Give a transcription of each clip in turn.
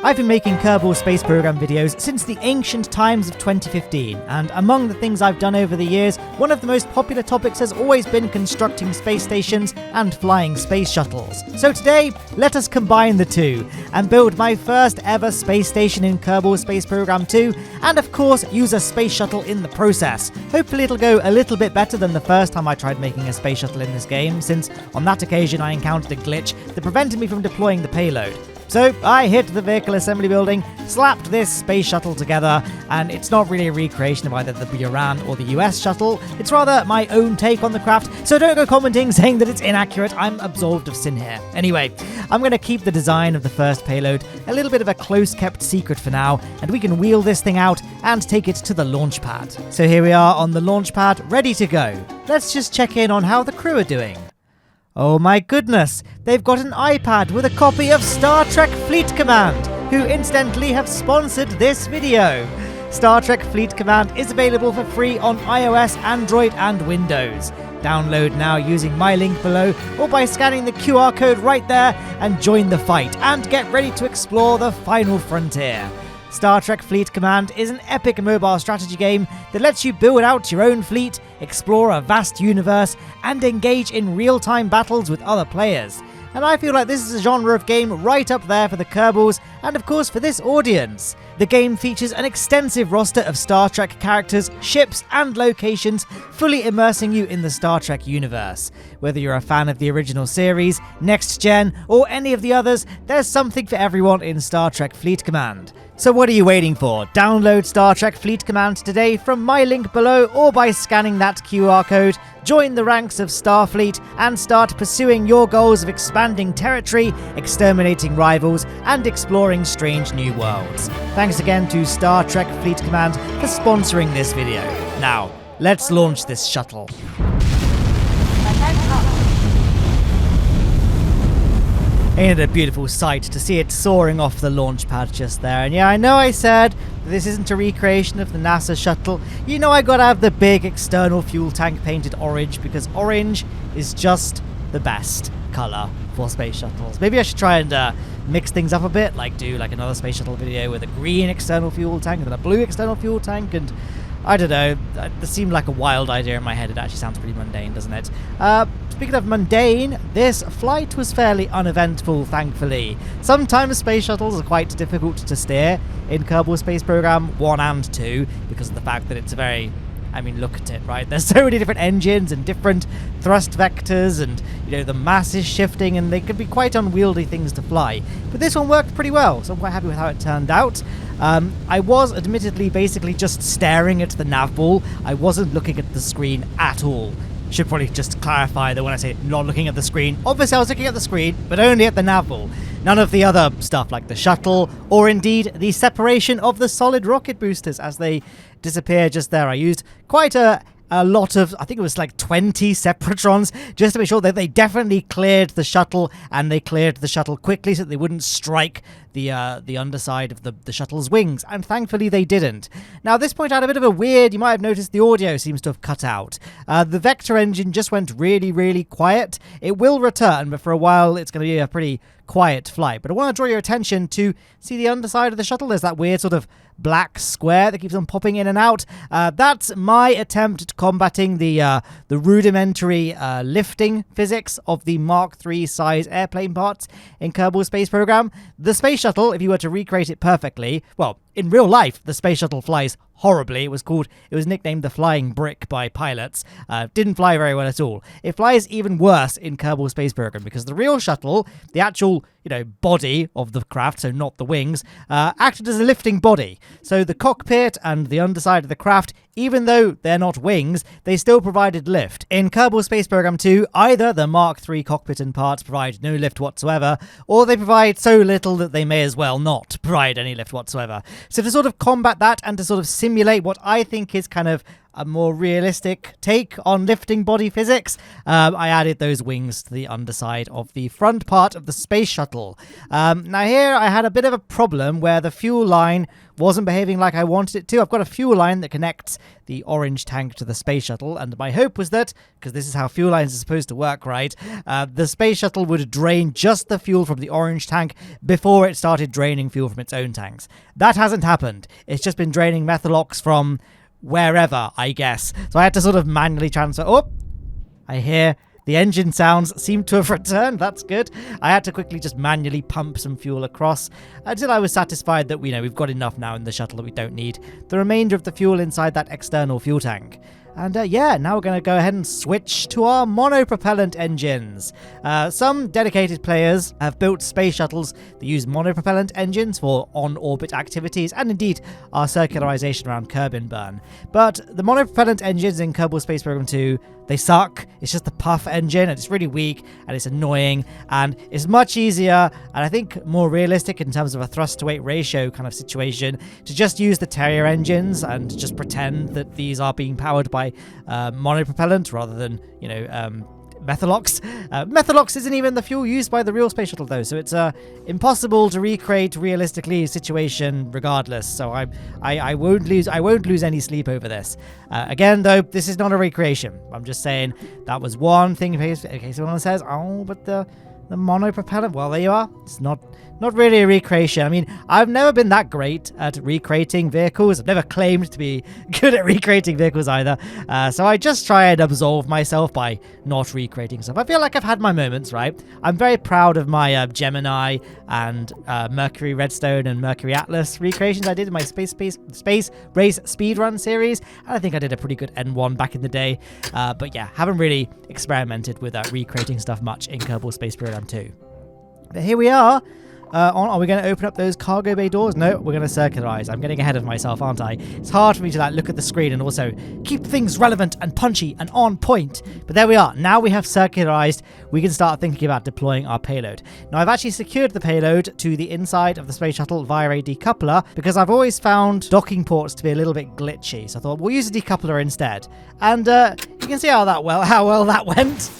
I've been making Kerbal Space Program videos since the ancient times of 2015, and among the things I've done over the years, one of the most popular topics has always been constructing space stations and flying space shuttles. So today, let us combine the two and build my first ever space station in Kerbal Space Program 2, and of course use a space shuttle in the process. Hopefully it'll go a little bit better than the first time I tried making a space shuttle in this game, since on that occasion I encountered a glitch that prevented me from deploying the payload. So I hit the vehicle assembly building, slapped this space shuttle together, and it's not really a recreation of either the Iran or the US shuttle, it's rather my own take on the craft, so don't go commenting saying that it's inaccurate, I'm absolved of sin here. Anyway, I'm going to keep the design of the first payload a little bit of a close-kept secret for now, and we can wheel this thing out and take it to the launch pad. So here we are on the launch pad, ready to go. Let's just check in on how the crew are doing. Oh my goodness, they've got an iPad with a copy of Star Trek Fleet Command, who incidentally have sponsored this video. Star Trek Fleet Command is available for free on iOS, Android and Windows. Download now using my link below or by scanning the QR code right there and join the fight and get ready to explore the final frontier. Star Trek Fleet Command is an epic mobile strategy game that lets you build out your own fleet, explore a vast universe, and engage in real-time battles with other players. And I feel like this is a genre of game right up there for the Kerbals, and of course for this audience. The game features an extensive roster of Star Trek characters, ships, and locations, fully immersing you in the Star Trek universe. Whether you're a fan of the original series, Next Gen, or any of the others, there's something for everyone in Star Trek Fleet Command. So what are you waiting for? Download Star Trek Fleet Command today from my link below or by scanning that QR code, join the ranks of Starfleet, and start pursuing your goals of expanding territory, exterminating rivals, and exploring strange new worlds. Thanks again to Star Trek Fleet Command for sponsoring this video. Now, let's launch this shuttle. Ain't it a beautiful sight to see it soaring off the launch pad just there? And yeah, I know I said this isn't a recreation of the NASA shuttle. You know I gotta have the big external fuel tank painted orange because orange is just the best colour for space shuttles. Maybe I should try and mix things up a bit, like do like another space shuttle video with a green external fuel tank and a blue external fuel tank, and I don't know, this seemed like a wild idea in my head. It actually sounds pretty mundane, doesn't it? Speaking of mundane, this flight was fairly uneventful, thankfully. Sometimes space shuttles are quite difficult to steer in Kerbal Space Program 1 and 2 because of the fact that it's a very... I mean, look at it, right? There's so many different engines and different thrust vectors and, you know, the mass is shifting and they can be quite unwieldy things to fly. But this one worked pretty well, so I'm quite happy with how it turned out. I was admittedly basically just staring at the nav ball. I wasn't looking at the screen at all. Should probably just clarify that when I say not looking at the screen, obviously I was looking at the screen, but only at the nav ball. None of the other stuff like the shuttle, or indeed the separation of the solid rocket boosters as they disappear just there. I used quite a lot of, I think it was like 20 separatrons, just to make sure that they definitely cleared the shuttle, and they cleared the shuttle quickly so that they wouldn't strike the underside of the shuttle's wings, and thankfully they didn't. Now at this point I had a bit of a weird, you might have noticed the audio seems to have cut out. The vector engine just went really, really quiet. It will return, but for a while it's going to be a pretty quiet flight. But I want to draw your attention to, see the underside of the shuttle? There's that weird sort of black square that keeps on popping in and out. That's my attempt at combating the rudimentary lifting physics of the Mark III size airplane parts in Kerbal Space Program. The space shuttle, if you were to recreate it perfectly, well, in real life, the space shuttle flies horribly. It was nicknamed the Flying Brick by pilots. Didn't fly very well at all. It flies even worse in Kerbal Space Program because the real shuttle, the actual, body of the craft, so not the wings, acted as a lifting body. So the cockpit and the underside of the craft, even though they're not wings, they still provided lift. In Kerbal Space Program 2, either the Mark III cockpit and parts provide no lift whatsoever, or they provide so little that they may as well not provide any lift whatsoever. So to sort of combat that and to sort of simulate what I think is kind of a more realistic take on lifting body physics, I added those wings to the underside of the front part of the space shuttle. Now here I had a bit of a problem where the fuel line wasn't behaving like I wanted it to. I've got a fuel line that connects the orange tank to the space shuttle, and my hope was that, because this is how fuel lines are supposed to work, right, the space shuttle would drain just the fuel from the orange tank before it started draining fuel from its own tanks. That hasn't happened. It's just been draining methalox from wherever, I guess. So I had to sort of manually transfer. Oh, I hear the engine sounds seem to have returned. That's good. I had to quickly just manually pump some fuel across until I was satisfied that we've got enough now in the shuttle that we don't need the remainder of the fuel inside that external fuel tank. And yeah, now we're going to go ahead and switch to our monopropellant engines. Some dedicated players have built space shuttles that use monopropellant engines for on-orbit activities, and indeed our circularization around Kerbin burn. But the monopropellant engines in Kerbal Space Program 2, they suck. It's just the puff engine, and it's really weak, and it's annoying, and it's much easier, and I think more realistic in terms of a thrust-to-weight ratio kind of situation, to just use the Terrier engines and just pretend that these are being powered by monopropellant rather than, Methalox. Methalox isn't even the fuel used by the real space shuttle, though, so it's impossible to recreate realistically a situation regardless. So I won't lose any sleep over this. Again, though, this is not a recreation. I'm just saying that was one thing. In case someone says, "Oh, but the monopropellant," well, there you are. It's not really a recreation. I mean, I've never been that great at recreating vehicles. I've never claimed to be good at recreating vehicles either. So I just try and absolve myself by not recreating stuff. I feel like I've had my moments, right? I'm very proud of my Gemini and Mercury Redstone and Mercury Atlas recreations I did in my Space Race Speedrun series. And I think I did a pretty good N1 back in the day. But yeah, haven't really experimented with recreating stuff much in Kerbal Space Program 2. But here we are. Are we going to open up those cargo bay doors? No, we're going to circularize. I'm getting ahead of myself, aren't I? It's hard for me to look at the screen and also keep things relevant and punchy and on point. But there we are. Now we have circularized. We can start thinking about deploying our payload. Now, I've actually secured the payload to the inside of the space shuttle via a decoupler because I've always found docking ports to be a little bit glitchy. So I thought we'll use a decoupler instead. And you can see how well that went.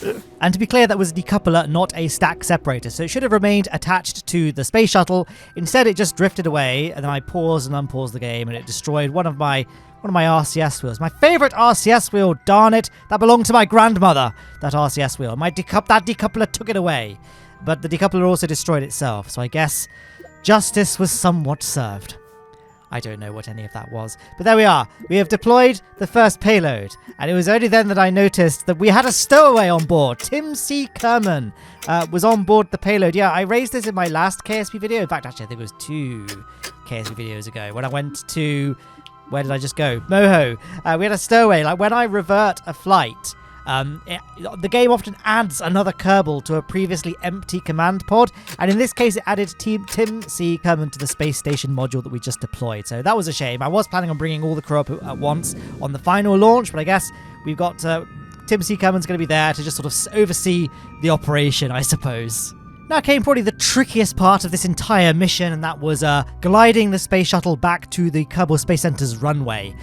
And to be clear, that was a decoupler, not a stack separator. So it should have remained attached to the space shuttle. Instead, it just drifted away, and then I paused and unpaused the game, and it destroyed one of my RCS wheels. My favorite RCS wheel, darn it. That belonged to my grandmother, that RCS wheel. That decoupler took it away. But the decoupler also destroyed itself. So I guess justice was somewhat served. I don't know what any of that was. But there we are. We have deployed the first payload. And it was only then that I noticed that we had a stowaway on board. Tim C. Kerman was on board the payload. Yeah, I raised this in my last KSP video. In fact, actually, I think it was 2 KSP videos ago when I went to... Where did I just go? Moho. We had a stowaway. When I revert a flight... the game often adds another Kerbal to a previously empty command pod, and in this case it added Tim C. Kerman to the space station module that we just deployed, so that was a shame. I was planning on bringing all the crew up at once on the final launch, but I guess we've got Tim C. Kerman's going to be there to just sort of oversee the operation, I suppose. Now came probably the trickiest part of this entire mission, and that was gliding the space shuttle back to the Kerbal Space Center's runway.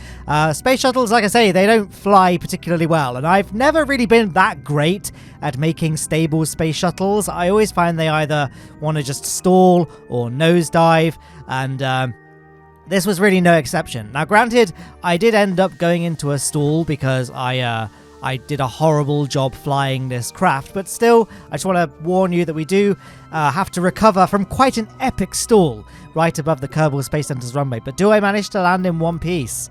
Space shuttles, like I say, they don't fly particularly well, and I've never really been that great at making stable space shuttles. I always find they either want to just stall or nosedive, and this was really no exception. Now granted, I did end up going into a stall because I did a horrible job flying this craft, but still, I just want to warn you that we do have to recover from quite an epic stall right above the Kerbal Space Center's runway. But do I manage to land in one piece?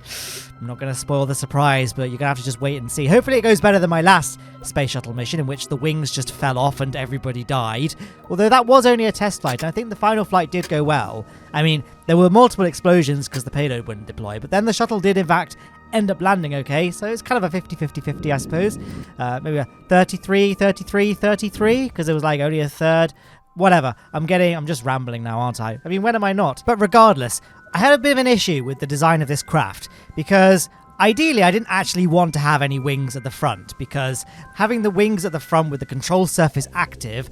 I'm not going to spoil the surprise, but you're going to have to just wait and see. Hopefully it goes better than my last space shuttle mission, in which the wings just fell off and everybody died. Although that was only a test flight, and I think the final flight did go well. I mean, there were multiple explosions because the payload wouldn't deploy, but then the shuttle did, in fact, end up landing okay, so it's kind of a 50-50-50, I suppose. Maybe a 33-33-33, because it was only a third. Whatever. I'm just rambling now, aren't I? I mean, when am I not? But regardless, I had a bit of an issue with the design of this craft, because ideally I didn't actually want to have any wings at the front, because having the wings at the front with the control surface active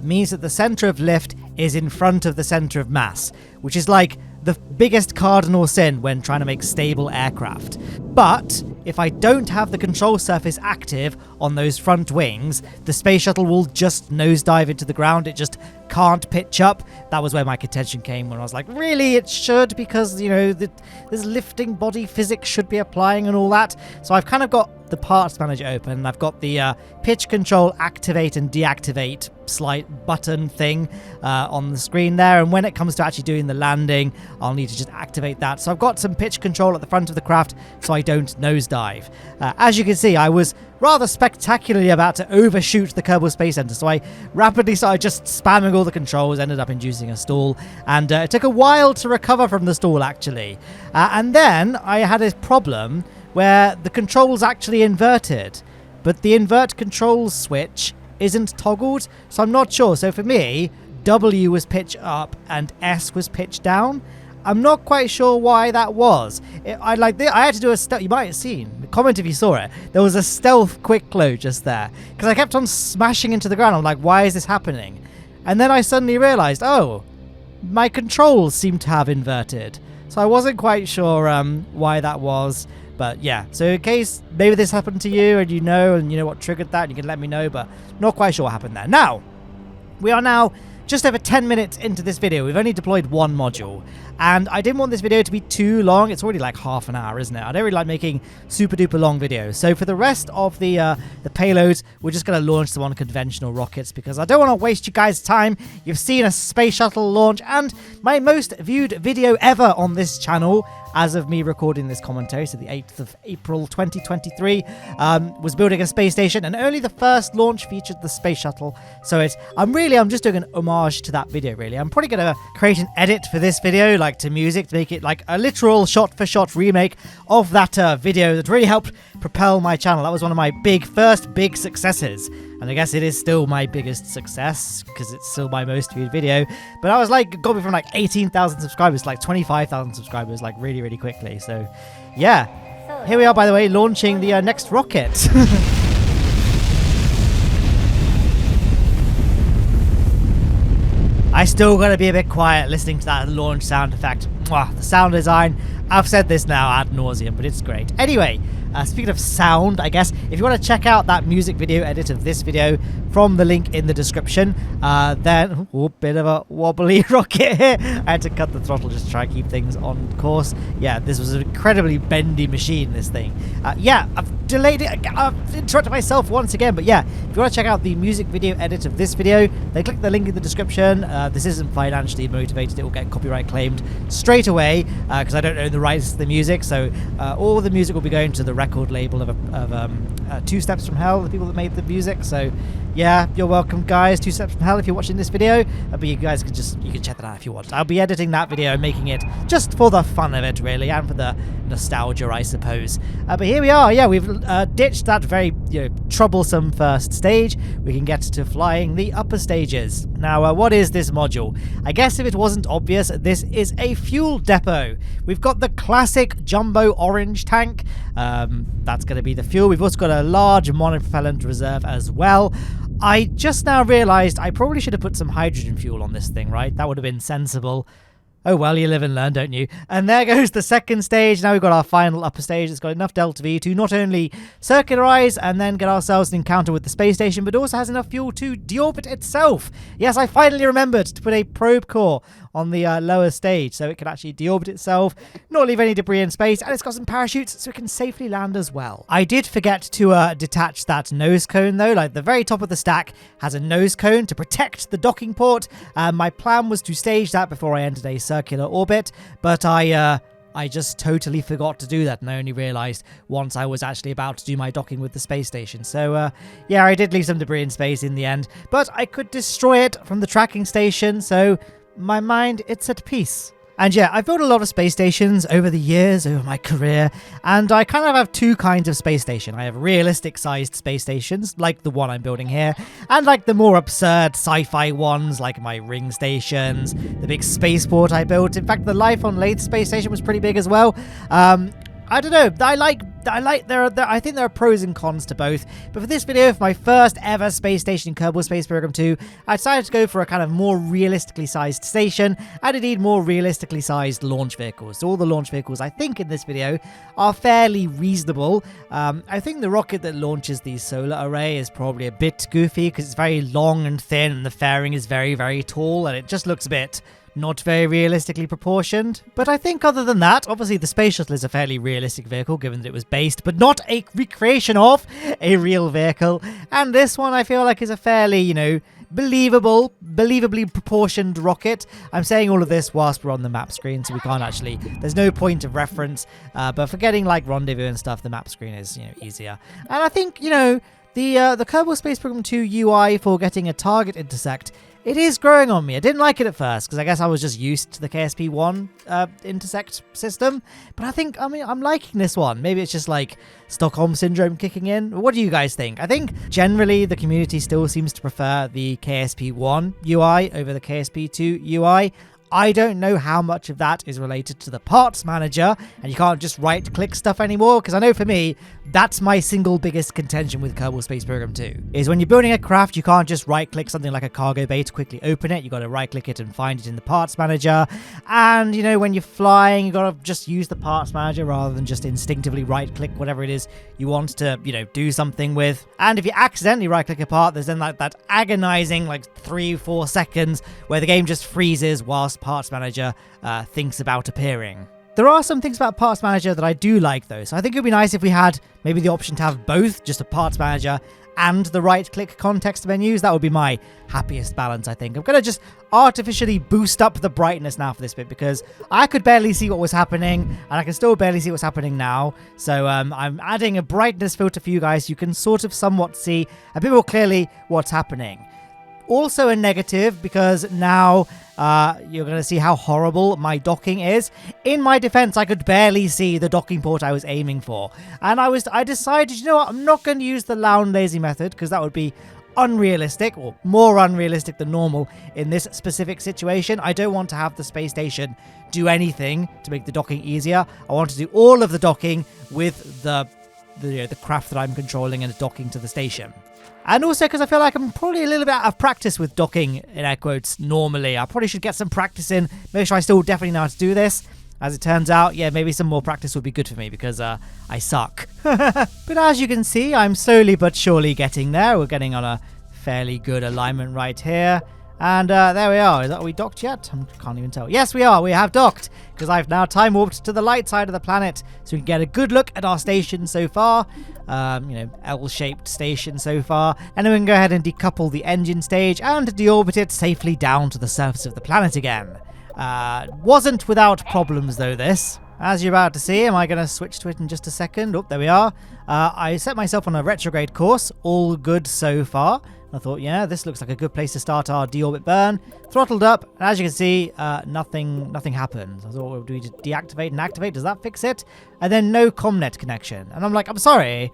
means that the center of lift is in front of the center of mass, which is the biggest cardinal sin when trying to make stable aircraft. But if I don't have the control surface active on those front wings, the space shuttle will just nosedive into the ground. It just can't pitch up. That was where my contention came, when I was like, really, it should, because, you know, this lifting body physics should be applying and all that. So I've kind of got the parts manager open, and I've got the pitch control activate and deactivate slight button thing on the screen there, and when it comes to actually doing the landing, I'll need to just activate that. So I've got some pitch control at the front of the craft so I don't nosedive. As you can see, I was rather spectacularly about to overshoot the Kerbal Space Center, so I rapidly started just spamming all the controls, ended up inducing a stall, and it took a while to recover from the stall, actually. And then I had a problem where the controls actually inverted, but the invert controls switch isn't toggled, so I'm not sure. So for me, W was pitch up and S was pitch down. I'm not quite sure why that was. I had to do a stealth. You might have seen, comment if you saw it. There was a stealth quick load just there, because I kept on smashing into the ground. I'm like, why is this happening? And then I suddenly realized, oh, my controls seem to have inverted. So I wasn't quite sure why that was. But yeah, so in case maybe this happened to you and you know what triggered that, you can let me know, but not quite sure what happened there. Now, we are now just over 10 minutes into this video. We've only deployed one module, and I didn't want this video to be too long. It's already like half an hour, isn't it? I don't really like making super duper long videos. So for the rest of the payloads, we're just going to launch them on conventional rockets, because I don't want to waste you guys' time. You've seen a space shuttle launch, and my most viewed video ever on this channel, as of me recording this commentary, so the 8th of April 2023, was building a space station, and only the first launch featured the space shuttle. So I'm just doing an homage to that video, really. I'm probably going to create an edit for this video, like to music, to make it like a literal shot-for-shot remake of that video that really helped propel my channel. That was one of my first big successes. And I guess it is still my biggest success, because it's still my most viewed video. But I was like, got me from like 18,000 subscribers to like 25,000 subscribers, like really, really quickly. So yeah, here we are, by the way, launching the next rocket. I still gotta be a bit quiet listening to that launch sound effect. Mwah, the sound design, I've said this now ad nauseum, but it's great. Anyway, speaking of sound, I guess, if you want to check out that music video edit of this video from the link in the description, then, bit of a wobbly rocket here. I had to cut the throttle just to try and keep things on course. Yeah, this was an incredibly bendy machine, this thing. Yeah, I've delayed it. I've interrupted myself once again, but yeah, if you want to check out the music video edit of this video, then click the link in the description. This isn't financially motivated. It will get copyright claimed straight away, because I don't own the rights to the music, so all the music will be going to the record label of Two Steps from Hell, the people that made the music. So yeah, you're welcome, guys. 2 Steps from Hell, if you're watching this video. But you guys can check that out if you want. I'll be editing that video and making it just for the fun of it, really, and for the nostalgia, I suppose. But here we are. Yeah, we've ditched that very troublesome first stage. We can get to flying the upper stages. Now, what is this module? I guess if it wasn't obvious, this is a fuel depot. We've got the classic jumbo orange tank. That's going to be the fuel. We've also got a large monopropellant reserve as well. I just now realized I probably should have put some hydrogen fuel on this thing, right? That would have been sensible. Oh well, you live and learn, don't you? And there goes the second stage. Now we've got our final upper stage. It's got enough delta V to not only circularize and then get ourselves an encounter with the space station, but also has enough fuel to deorbit itself. Yes, I finally remembered to put a probe core on the lower stage so it can actually deorbit itself, not leave any debris in space, and it's got some parachutes so it can safely land as well. I did forget to detach that nose cone though. Like, the very top of the stack has a nose cone to protect the docking port. My plan was to stage that before I entered a circular orbit, but I just totally forgot to do that, and I only realized once I was actually about to do my docking with the space station. So yeah, I did leave some debris in space in the end, but I could destroy it from the tracking station, so my mind, it's at peace. And yeah, I've built a lot of space stations over the years, over my career, and I kind of have two kinds of space station. I have realistic sized space stations, like the one I'm building here, and like the more absurd sci-fi ones, like my ring stations, the big spaceport I built. In fact, the Life on Lathe space station was pretty big as well. I don't know, I like I think there are pros and cons to both. But for this video, for my first ever space station in Kerbal Space Program 2, I decided to go for a kind of more realistically sized station, and indeed more realistically sized launch vehicles. So all the launch vehicles I think in this video are fairly reasonable. I think the rocket that launches the solar array is probably a bit goofy because it's very long and thin, and the fairing is very, very tall, and it just looks a bit not very realistically proportioned. But I think other than that, obviously the Space Shuttle is a fairly realistic vehicle given that it was based, but not a recreation of a real vehicle. And this one I feel like is a fairly, believably proportioned rocket. I'm saying all of this whilst we're on the map screen, so we can't actually, there's no point of reference. But for getting like rendezvous and stuff, the map screen is, easier. And I think, the Kerbal Space Program 2 UI for getting a target intersect, it is growing on me. I didn't like it at first because I guess I was just used to the KSP1 intersect system. But I think, I'm liking this one. Maybe it's just like Stockholm Syndrome kicking in. What do you guys think? I think generally the community still seems to prefer the KSP1 UI over the KSP2 UI. I don't know how much of that is related to the parts manager, and you can't just right-click stuff anymore, because I know for me, that's my single biggest contention with Kerbal Space Program 2, is when you're building a craft, you can't just right-click something like a cargo bay to quickly open it. You got to right-click it and find it in the parts manager, and, when you're flying, you got to just use the parts manager rather than just instinctively right-click whatever it is you want to, do something with. And if you accidentally right-click a part, there's then that agonizing, 3-4 seconds where the game just freezes whilst Parts Manager thinks about appearing. There are some things about Parts Manager that I do like though, so I think it would be nice if we had maybe the option to have both, just a Parts Manager and the right-click context menus. That would be my happiest balance, I think. I'm going to just artificially boost up the brightness now for this bit because I could barely see what was happening, and I can still barely see what's happening now. So I'm adding a brightness filter for you guys so you can sort of somewhat see a bit more clearly what's happening. Also a negative because now you're going to see how horrible my docking is. In my defense, I could barely see the docking port I was aiming for. And I decided, I'm not going to use the Lowne lazy method because that would be unrealistic, or more unrealistic than normal in this specific situation. I don't want to have the space station do anything to make the docking easier. I want to do all of the docking with the craft that I'm controlling and docking to the station. And also because I feel like I'm probably a little bit out of practice with docking, in air quotes, normally. I probably should get some practice in, make sure I still definitely know how to do this. As it turns out, yeah, maybe some more practice would be good for me because I suck. But as you can see, I'm slowly but surely getting there. We're getting on a fairly good alignment right here. And there we are. Are we docked yet? I can't even tell. Yes, we are. We have docked because I've now time warped to the light side of the planet so we can get a good look at our station so far. L-shaped station so far. And then we can go ahead and decouple the engine stage and deorbit it safely down to the surface of the planet again. Wasn't without problems though, this. As you're about to see, am I going to switch to it in just a second? Oh, there we are. I set myself on a retrograde course. All good so far. I thought, yeah, this looks like a good place to start our deorbit burn. Throttled up, and as you can see, nothing happened. I thought, do we just deactivate and activate? Does that fix it? And then no comnet connection. And I'm like, I'm sorry.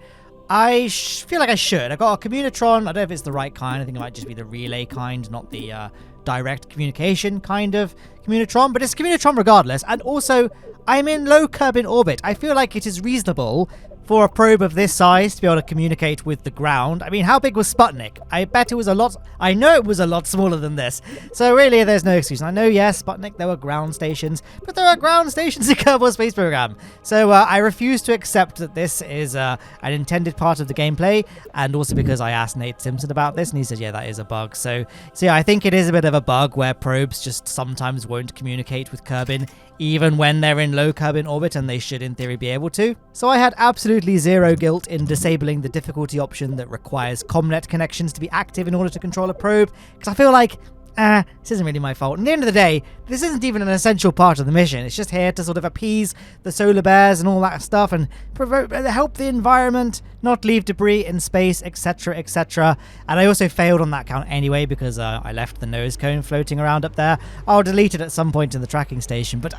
I feel like I should. I got a Communitron. I don't know if it's the right kind. I think it might just be the relay kind, not the direct communication kind of Communitron. But it's Communitron regardless. And also, I'm in low Kerbin orbit. I feel like it is reasonable for a probe of this size to be able to communicate with the ground. I mean, how big was Sputnik? I bet it was a lot... I know it was a lot smaller than this. So really, there's no excuse. I know, yes, Sputnik, there were ground stations, but there are ground stations in Kerbal Space Program. So I refuse to accept that this is an intended part of the gameplay, and also because I asked Nate Simpson about this, and he said, yeah, that is a bug. So yeah, I think it is a bit of a bug where probes just sometimes won't communicate with Kerbin, even when they're in low Kerbin orbit, and they should in theory be able to. So I had absolutely zero guilt in disabling the difficulty option that requires comnet connections to be active in order to control a probe, because I feel like this isn't really my fault. At the end of the day, this isn't even an essential part of the mission. It's just here to sort of appease the solar bears and all that stuff and help the environment, not leave debris in space, etc, etc. And I also failed on that count anyway because I left the nose cone floating around up there. I'll delete it at some point in the tracking station, but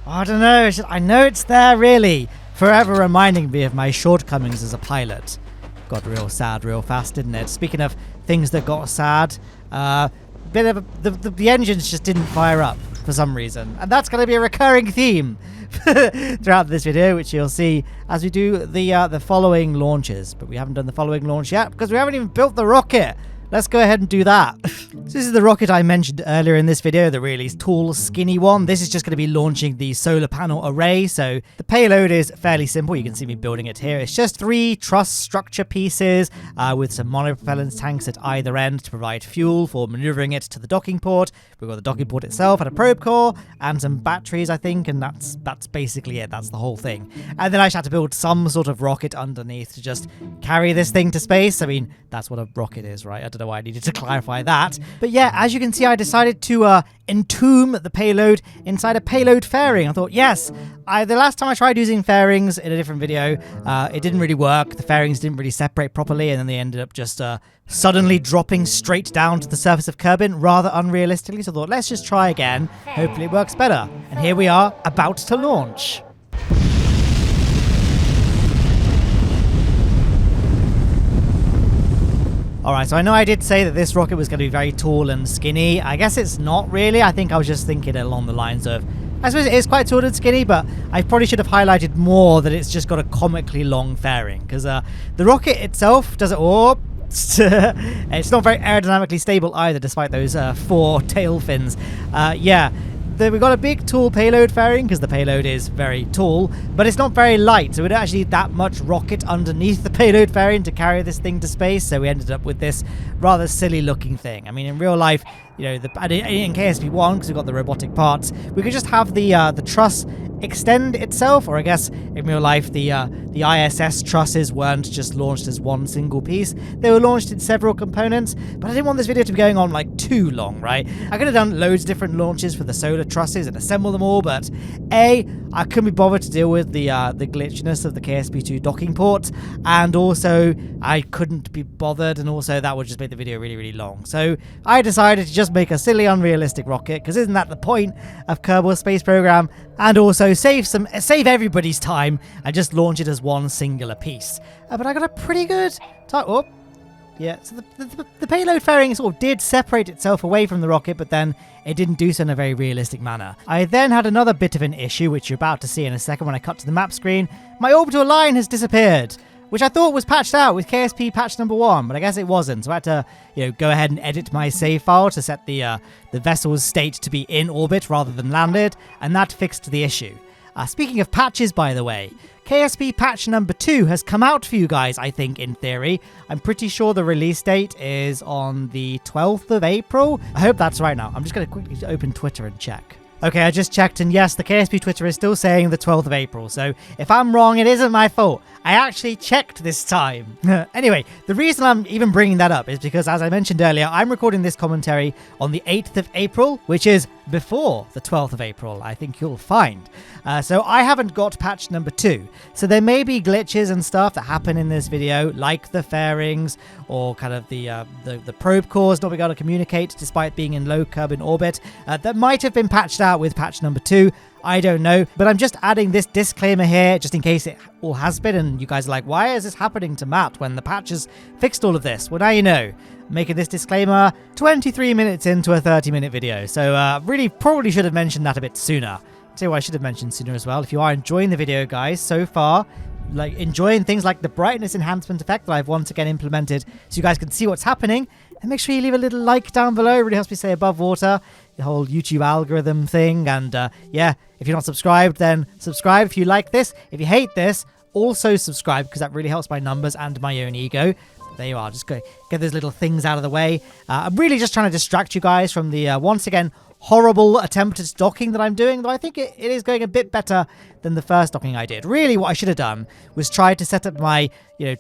I don't know. I know it's there, really. Forever reminding me of my shortcomings as a pilot. Got real sad real fast, didn't it? Speaking of things that got sad, the engines just didn't fire up. for some reason. And that's going to be a recurring theme throughout this video, which you'll see as we do the following launches. But we haven't done the following launch yet because we haven't even built the rocket. Let's go ahead and do that. So this is the rocket I mentioned earlier in this video, the really tall, skinny one. This is just going to be launching the solar panel array. So the payload is fairly simple. You can see me building it here. It's just 3 truss structure pieces with some monopropellant tanks at either end to provide fuel for maneuvering it to the docking port. We've got the docking port itself and a probe core and some batteries, I think, and that's basically it. That's the whole thing. And then I just had to build some sort of rocket underneath to just carry this thing to space. I mean, that's what a rocket is, right? I don't know why I needed to clarify that. But yeah, as you can see, I decided to entomb the payload inside a payload fairing. I thought, yes, the last time I tried using fairings in a different video, it didn't really work. The fairings didn't really separate properly, and then they ended up just suddenly dropping straight down to the surface of Kerbin rather unrealistically. So I thought, let's just try again. Hopefully it works better. And here we are, about to launch. Alright, so I know I did say that this rocket was going to be very tall and skinny. I guess it's not really. I think I was just thinking along the lines of, I suppose it is quite tall and skinny, but I probably should have highlighted more that it's just got a comically long fairing. Because the rocket itself doesn't... Oh, it's not very aerodynamically stable either, despite those 4 tail fins. Yeah. We've got a big tall payload fairing because the payload is very tall, but it's not very light, so we don't actually need that much rocket underneath the payload fairing to carry this thing to space. So we ended up with this rather silly looking thing. I mean, in real life, you know, in KSP1, because we've got the robotic parts, we could just have the truss extend itself, or I guess in real life the ISS trusses weren't just launched as one single piece. They were launched in several components, but I didn't want this video to be going on like too long, right? I could have done loads of different launches for the solar trusses and assemble them all, but I couldn't be bothered to deal with the glitchiness of the KSP2 docking port, and also I couldn't be bothered, and also that would just make the video really, really long. So I decided to just make a silly, unrealistic rocket, because isn't that the point of Kerbal Space Program? And also save everybody's time and just launch it as one singular piece. But I got a pretty good oh, yeah. So the payload fairing sort of did separate itself away from the rocket, but then it didn't do so in a very realistic manner. I then had another bit of an issue, which you're about to see in a second when I cut to the map screen. My orbital line has disappeared, which I thought was patched out with KSP patch number 1, but I guess it wasn't. So I had to, go ahead and edit my save file to set the vessel's state to be in orbit rather than landed, and that fixed the issue. Speaking of patches, by the way, KSP patch number 2 has come out for you guys, I think, in theory. I'm pretty sure the release date is on the 12th of April. I hope that's right now. I'm just going to quickly open Twitter and check. Okay, I just checked, and yes, the KSP Twitter is still saying the 12th of April, so if I'm wrong, it isn't my fault. I actually checked this time. Anyway, the reason I'm even bringing that up is because, as I mentioned earlier, I'm recording this commentary on the 8th of April, which is before the 12th of April, I think you'll find. So I haven't got patch number 2. So there may be glitches and stuff that happen in this video, like the fairings, or kind of the probe cores not being able to communicate despite being in low Kerbin orbit, that might have been patched out with patch number 2. I don't know, but I'm just adding this disclaimer here just in case it all has been and you guys are like, why is this happening to Matt when the patch has fixed all of this? Well, now you know. Making this disclaimer 23 minutes into a 30-minute video, so really probably should have mentioned that a bit sooner. Tell you what I should have mentioned sooner as well. If you are enjoying the video, guys, so far, like enjoying things like the brightness enhancement effect that I've once again implemented so you guys can see what's happening, and make sure you leave a little like down below. It really helps me stay above water, the whole YouTube algorithm thing. And yeah, if you're not subscribed, then subscribe if you like this. If you hate this, also subscribe, because that really helps my numbers and my own ego. There you are, just go get those little things out of the way. I'm really just trying to distract you guys from the once again horrible attempt at docking that I'm doing, though I think it is going a bit better than the first docking I did. Really, what I should have done was try to set up my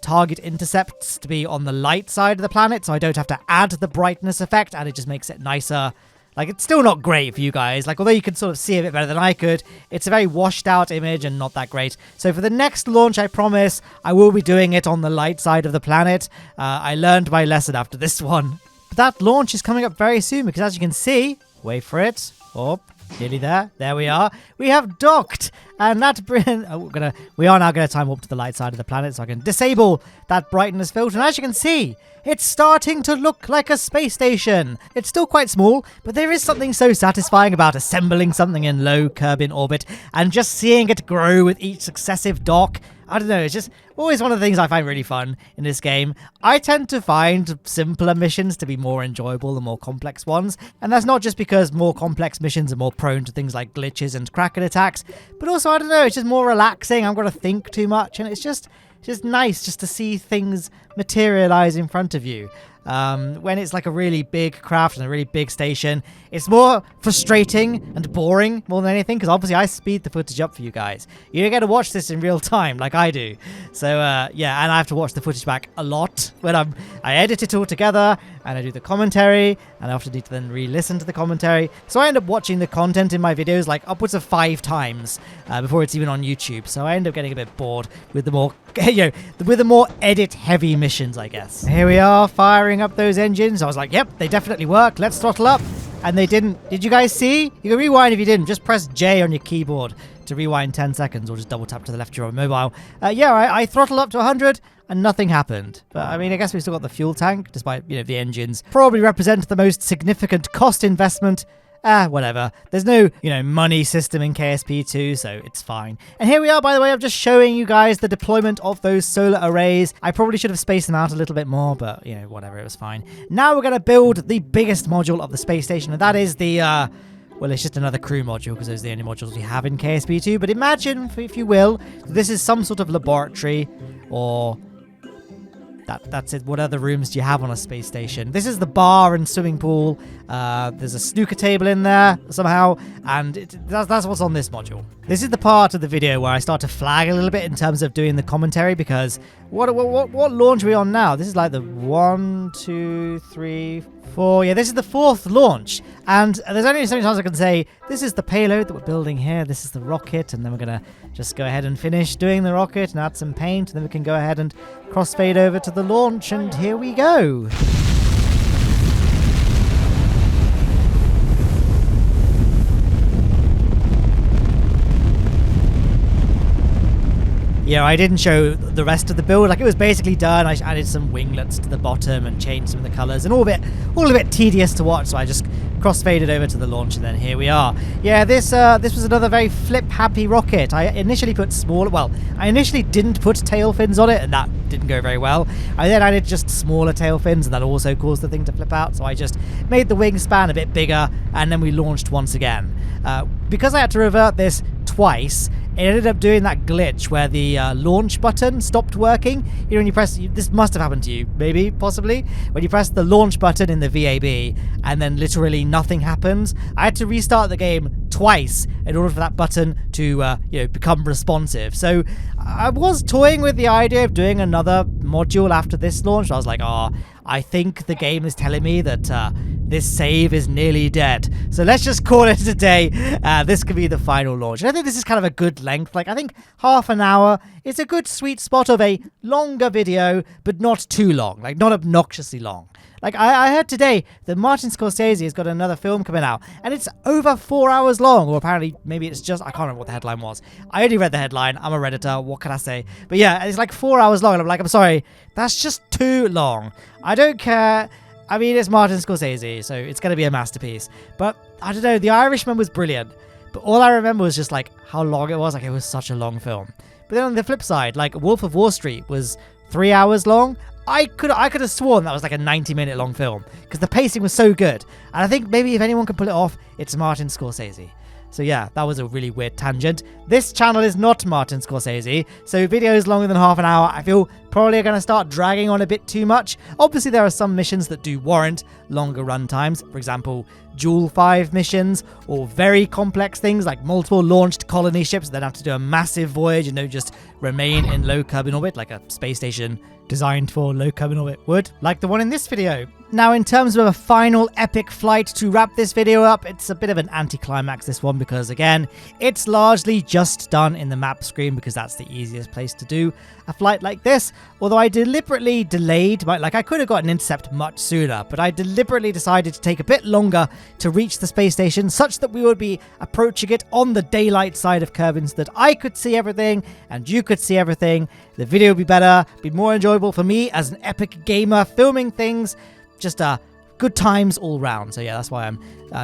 target intercepts to be on the light side of the planet, so I don't have to add the brightness effect, and it just makes it nicer. Like, it's still not great for you guys. Like, although you can sort of see a bit better than I could, it's a very washed out image and not that great. So for the next launch, I promise I will be doing it on the light side of the planet. I learned my lesson after this one. But that launch is coming up very soon, because as you can see, wait for it. Oh, Nearly there. There we are. We have docked. And that we are now going to time warp to the light side of the planet so I can disable that brightness filter. And as you can see, it's starting to look like a space station. It's still quite small, but there is something so satisfying about assembling something in low Kerbal orbit and just seeing it grow with each successive dock. I don't know, it's just always one of the things I find really fun in this game. I tend to find simpler missions to be more enjoyable than more complex ones, and that's not just because more complex missions are more prone to things like glitches and Kraken attacks, but also, I don't know, it's just more relaxing. I'm going to think too much, and it's just nice just to see things materialize in front of you. When it's like a really big craft and a really big station, it's more frustrating and boring more than anything, because obviously I speed the footage up for you guys. You don't get to watch this in real time like I do. So yeah, and I have to watch the footage back a lot when I edit it all together and I do the commentary, and I often need to then re-listen to the commentary. So I end up watching the content in my videos like upwards of 5 times before it's even on YouTube. So I end up getting a bit bored with the more with the more edit-heavy missions, I guess. Here we are, firing up those engines. I was like, yep, they definitely work. Let's throttle up. And they didn't. Did you guys see? You can rewind if you didn't. Just press J on your keyboard to rewind 10 seconds, or just double tap to the left of your mobile. Yeah, I throttled up to 100 and nothing happened. But I mean, I guess we still got the fuel tank, despite, the engines probably represent the most significant cost investment. Whatever. There's no, money system in KSP2, so it's fine. And here we are, by the way, I'm just showing you guys the deployment of those solar arrays. I probably should have spaced them out a little bit more, but, whatever, it was fine. Now we're going to build the biggest module of the space station, and that is the, well, it's just another crew module, because those are the only modules we have in KSP2. But imagine, if you will, this is some sort of laboratory, or... That's it. What other rooms do you have on a space station? This is the bar and swimming pool. There's a snooker table in there somehow, and that's what's on this module. This is the part of the video where I start to flag a little bit in terms of doing the commentary, because what launch are we on now? This is like the 1, 2, 3, 4. Yeah, this is the 4th launch, and there's only so many times I can say this is the payload that we're building here. This is the rocket, and then we're gonna just go ahead and finish doing the rocket and add some paint, and then we can go ahead and crossfade over to the launch, and here we go. I didn't show the rest of the build. Like, it was basically done. I added some winglets to the bottom and changed some of the colors, and all a bit tedious to watch. So I just cross-faded over to the launch, and then here we are. Yeah, this was another very flip-happy rocket. I initially didn't put tail fins on it, and that didn't go very well. I then added just smaller tail fins, and that also caused the thing to flip out. So I just made the wingspan a bit bigger, and then we launched once again. Because I had to revert this twice, it ended up doing that glitch where the launch button stopped working. When you press, this must have happened to you, maybe, possibly, when you press the launch button in the VAB and then literally nothing happens. I had to restart the game twice in order for that button to become responsive. So I was toying with the idea of doing another module after this launch. I was like, I think the game is telling me that this save is nearly dead. So let's just call it a day. This could be the final launch. And I think this is kind of a good length. Like, I think half an hour is a good sweet spot of a longer video, but not too long. Like, not obnoxiously long. Like, I heard today that Martin Scorsese has got another film coming out, and it's over 4 hours long, or apparently maybe it's just, I can't remember what the headline was. I only read the headline. I'm a Redditor. What can I say? But yeah, it's like 4 hours long, and I'm like, I'm sorry, that's just too long. I don't care. I mean, it's Martin Scorsese, so it's going to be a masterpiece. But I don't know, The Irishman was brilliant, but all I remember was just like how long it was. Like, it was such a long film. But then on the flip side, like Wolf of Wall Street was 3 hours long. I could have sworn that was like a 90-minute long film, because the pacing was so good. And I think maybe if anyone can pull it off, it's Martin Scorsese. So yeah, that was a really weird tangent. This channel is not Martin Scorsese, so videos longer than half an hour, I feel probably are going to start dragging on a bit too much. Obviously, there are some missions that do warrant longer run times. For example, Joule 5 missions, or very complex things like multiple launched colony ships that have to do a massive voyage and don't just remain in low Kerbal orbit, like a space station designed for low Kerbal orbit would, like the one in this video. Now, in terms of a final epic flight to wrap this video up, it's a bit of an anticlimax, this one, because again, it's largely just done in the map screen because that's the easiest place to do a flight like this. Although I deliberately delayed, I could have got an intercept much sooner, but I deliberately decided to take a bit longer to reach the space station such that we would be approaching it on the daylight side of Kerbin so that I could see everything and you could see everything. The video would be better, be more enjoyable for me as an epic gamer filming things. Just good times all round. So yeah, that's why I'm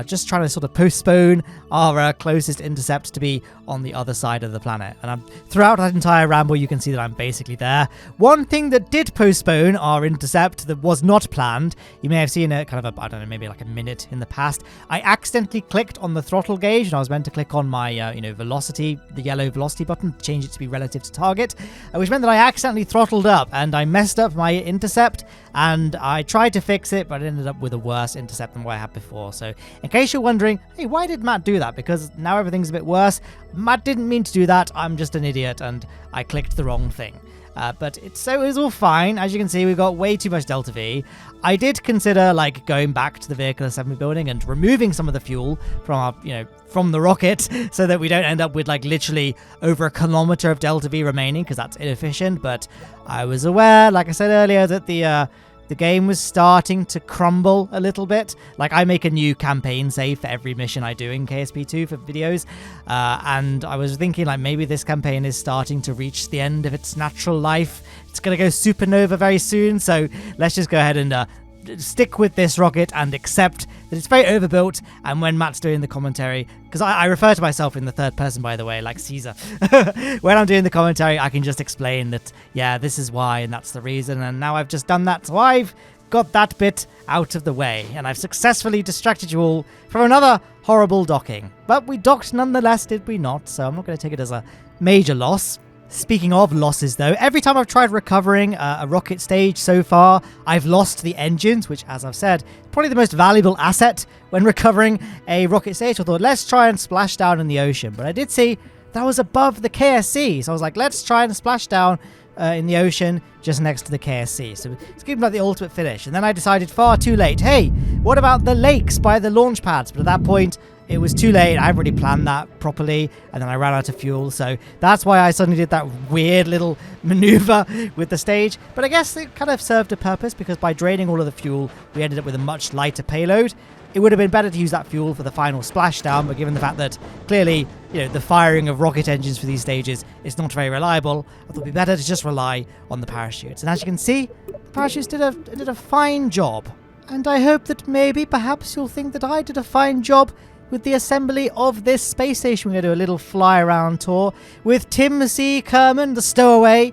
just trying to sort of postpone our closest intercept to be on the other side of the planet. And throughout that entire ramble, you can see that I'm basically there. One thing that did postpone our intercept that was not planned, you may have seen it kind of, I don't know, maybe like a minute in the past. I accidentally clicked on the throttle gauge, and I was meant to click on my, velocity, the yellow velocity button, to change it to be relative to target, which meant that I accidentally throttled up, and I messed up my intercept, and I tried to fix it, but I ended up with a worse intercept than what I had before. So in case you're wondering, hey, why did Matt do that? Because now everything's a bit worse. Matt didn't mean to do that. I'm just an idiot, and I clicked the wrong thing. But it was all fine. As you can see, we've got way too much Delta V. I did consider going back to the vehicle assembly building and removing some of the fuel from our, from the rocket so that we don't end up with literally over 1 kilometer of Delta V remaining, because that's inefficient. But I was aware, like I said earlier, that the game was starting to crumble a little bit. I make a new campaign save for every mission I do in KSP2 for videos. And I was thinking maybe this campaign is starting to reach the end of its natural life. It's going to go supernova very soon. So let's just go ahead and stick with this rocket and accept that it's very overbuilt. And when Matt's doing the commentary, because I refer to myself in the third person, by the way, like Caesar. When I'm doing the commentary, I can just explain that, yeah, this is why and that's the reason. And now I've just done that, so I've got that bit out of the way. And I've successfully distracted you all from another horrible docking. But we docked nonetheless, did we not? So I'm not going to take it as a major loss. Speaking of losses, though, every time I've tried recovering a rocket stage so far, I've lost the engines, which, as I've said, probably the most valuable asset when recovering a rocket stage. I thought, let's try and splash down in the ocean. But I did see that was above the KSC, so I was like, let's try and splash down in the ocean just next to the KSC. So it's given like the ultimate finish. And then I decided far too late, hey, what about the lakes by the launch pads? But at that point, it was too late. I hadn't really planned that properly, and then I ran out of fuel. So that's why I suddenly did that weird little maneuver with the stage. But I guess it kind of served a purpose, because by draining all of the fuel, we ended up with a much lighter payload. It would have been better to use that fuel for the final splashdown, but given the fact that clearly, the firing of rocket engines for these stages is not very reliable, I thought it'd be better to just rely on the parachutes. And as you can see, the parachutes did a fine job. And I hope that perhaps you'll think that I did a fine job with the assembly of this space station. We're going to do a little fly around tour with Tim C. Kerman, the stowaway,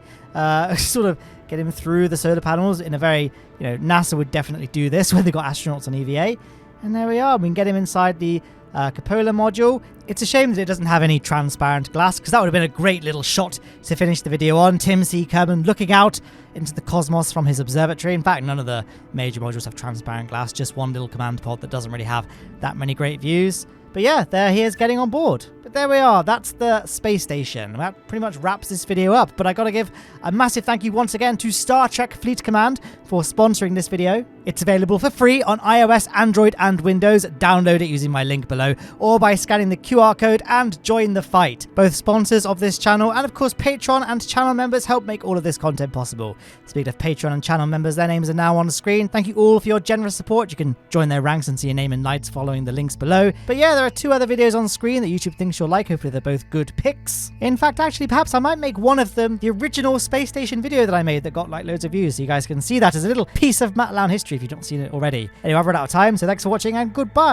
sort of get him through the solar panels in a very, NASA would definitely do this when they got astronauts on EVA. And there we are. We can get him inside the cupola module. It's a shame that it doesn't have any transparent glass, because that would have been a great little shot to finish the video on. Tim C. Kerman looking out into the cosmos from his observatory. In fact, none of the major modules have transparent glass, just one little command pod that doesn't really have that many great views. But yeah, there he is getting on board. But there we are. That's the space station. That pretty much wraps this video up. But I got to give a massive thank you once again to Star Trek Fleet Command for sponsoring this video. It's available for free on iOS, Android, and Windows. Download it using my link below, or by scanning the QR code and join the fight. Both sponsors of this channel, and of course Patreon and channel members, help make all of this content possible. Speaking of Patreon and channel members, their names are now on the screen. Thank you all for your generous support. You can join their ranks and see your name in lights following the links below. But yeah, there are 2 other videos on screen that YouTube thinks you'll like. Hopefully they're both good picks. In fact, actually, perhaps I might make one of them the original space station video that I made that got loads of views, so you guys can see that as a little piece of MacLeod history if you've not seen it already. Anyway, I've run out of time, so thanks for watching and goodbye.